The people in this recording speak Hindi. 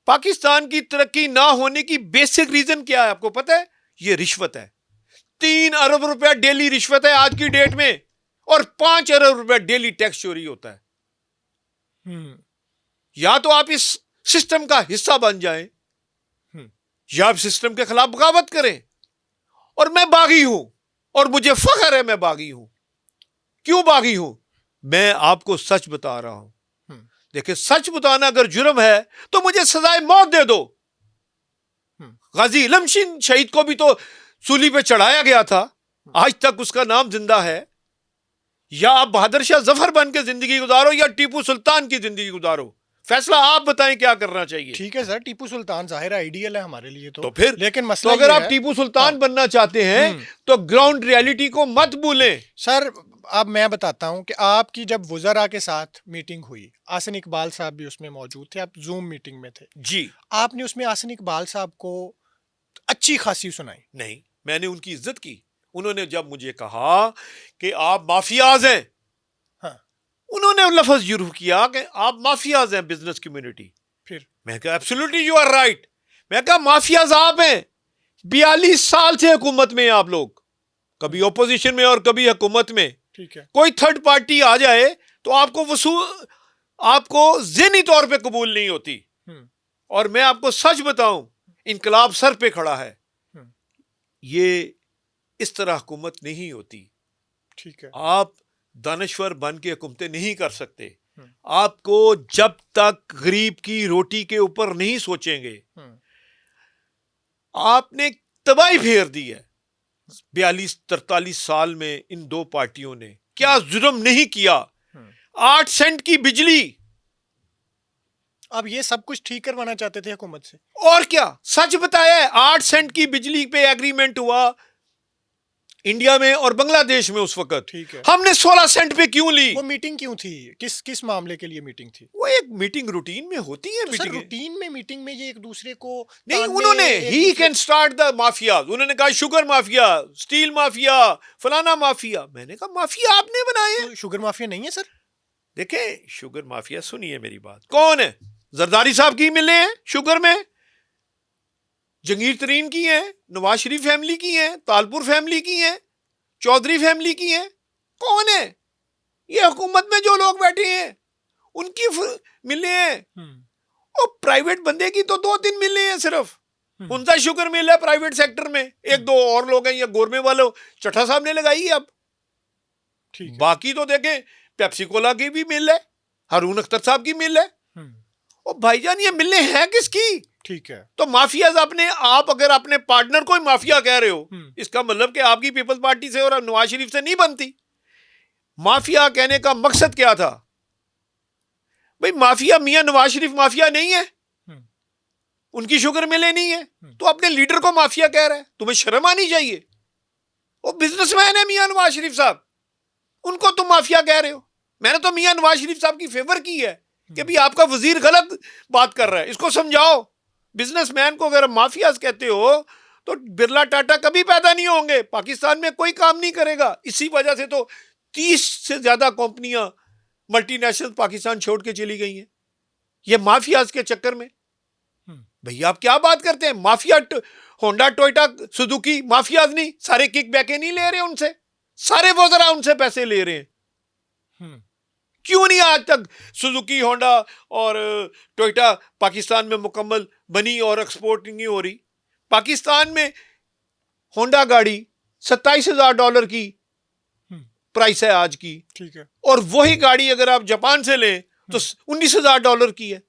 पाकिस्तान की तरक्की ना होने की बेसिक रीजन क्या है आपको पता है? ये रिश्वत है। 3 अरब रुपया डेली रिश्वत है आज की डेट में, और 5 अरब रुपया डेली टैक्स चोरी होता है। या तो आप इस सिस्टम का हिस्सा बन जाएं, या आप सिस्टम के खिलाफ बगावत करें। और मैं बागी हूं, और मुझे फख्र है मैं बागी हूं। क्यों बागी हूं? मैं आपको सच बता रहा हूं। देखिए, सच बताना अगर जुर्म है तो मुझे सजाए मौत दे दो। गाजी इलमशीन शहीद को भी तो सूली पे चढ़ाया गया था, आज तक उसका नाम जिंदा है। या आप बहादुर शाह जफर बन के जिंदगी गुजारो, या टीपू सुल्तान की जिंदगी गुजारो। फैसला आप बताएं क्या करना चाहिए। ठीक है सर, टीपू सुल्तान जाहिर आइडियल है हमारे लिए तो फिर लेकिन मसला तो अगर ये आप है, टीपू सुल्तान हाँ, बनना चाहते हैं तो ग्राउंड रियलिटी को मत भूलें। सर अब मैं बताता हूं कि आपकी जब वुज़रा के साथ मीटिंग हुई, आसिन इकबाल साहब भी उसमें मौजूद थे, आप जूम मीटिंग में थे जी। आपने उसमें आसिन इकबाल साहब को अच्छी खासी सुनाई? नहीं, मैंने उनकी इज्जत की। उन्होंने जब मुझे कहा कि आप माफियाज हैं, हाँ, उन्होंने लफ्ज यूज किया कि आप माफियाज हैं बिजनेस कम्युनिटी। फिर मैं कहा एब्सोल्युटली यू आर राइट। मैं कहा माफियाज आप हैं। 42 साल से हुकूमत में आप लोग, कभी ओपोजिशन में और कभी हुकूमत में। ठीक है, कोई थर्ड पार्टी आ जाए तो आपको ज़हनी तौर पे कबूल नहीं होती। और मैं आपको सच बताऊं, इनकलाब सर पे खड़ा है। ये इस तरह हुकूमत नहीं होती। ठीक है, आप दानश्वर बन के हुकूमतें नहीं कर सकते। आपको जब तक गरीब की रोटी के ऊपर नहीं सोचेंगे, आपने तबाही फेर दी है। 42-43 साल में इन दो पार्टियों ने क्या जुर्म नहीं किया। 8 सेंट की बिजली, अब ये सब कुछ ठीक करवाना चाहते थे हुकूमत से। और क्या, सच बताया है। 8 सेंट की बिजली पे एग्रीमेंट हुआ इंडिया में और बांग्लादेश में उस वक्त। ठीक है, हमने 16 सेंट पे क्यों ली? वो मीटिंग क्यों थी? किस किस मामले के लिए मीटिंग थी? वो एक मीटिंग रूटीन में होती है। तो सर रूटीन में मीटिंग में ये एक दूसरे को नहीं, उन्होंने he can start the mafia. उन्होंने कहा शुगर माफिया, स्टील माफिया, फलाना माफिया। मैंने कहा माफिया आपने बनाए। तो शुगर माफिया नहीं है सर? देखें, शुगर माफिया, सुनिए मेरी बात, कौन है? जरदारी साहब की मिले हैं शुगर में, जंगीर तरीन की हैं, नवाज शरीफ फैमिली की हैं, तालपुर फैमिली की हैं, चौधरी फैमिली की हैं। कौन है? ये हुकूमत में जो लोग बैठे हैं उनकी मिले हैं। और प्राइवेट बंदे की तो 2-3 मिले हैं सिर्फ। उनका शुगर मिल है प्राइवेट सेक्टर में, 1-2 और लोग हैं, या गोरमे वाले चट्टा साहब ने लगाई है अब। बाकी तो देखें, पेप्सी कोला की भी मिल है, हारून अख्तर साहब की मिल है। और भाईजान ये मिलने हैं किसकी? ठीक है, तो माफियाज आप अगर अपने पार्टनर को ही माफिया कह रहे हो, इसका मतलब कि आपकी पीपल्स पार्टी से और नवाज शरीफ से नहीं बनती। माफिया कहने का मकसद क्या था भाई? माफिया मियां नवाज शरीफ माफिया नहीं है, उनकी शुगर मिले नहीं है, तो अपने लीडर को माफिया कह रहा है। तुम्हें शर्म आनी चाहिए। वो बिजनेसमैन है मियां नवाज शरीफ साहब, उनको तुम माफिया कह रहे हो। मैंने तो मियां नवाज शरीफ साहब की फेवर की है कि भाई आपका वजीर गलत बात कर रहा है, इसको समझाओ। बिजनेसमैन को अगर माफियाज कहते हो तो बिरला टाटा कभी पैदा नहीं होंगे, पाकिस्तान में कोई काम नहीं करेगा। इसी वजह से तो 30 से ज्यादा कंपनियां मल्टीनेशनल पाकिस्तान छोड़ के चली गई हैं, ये माफियाज के चक्कर में। भैया आप क्या बात करते हैं? Mafia Honda, Toyota, Suzuki mafias नहीं? सारे किक बैके नहीं ले रहे उनसे? सारे वज़रा उनसे पैसे ले रहे हैं। क्यों नहीं आज तक सुजुकी, होंडा और टोयोटा पाकिस्तान में मुकम्मल बनी और एक्सपोर्ट नहीं हो रही? पाकिस्तान में होंडा गाड़ी $27,000 की प्राइस है आज की। ठीक है, और वही गाड़ी अगर आप जापान से लें तो $19,000 की है।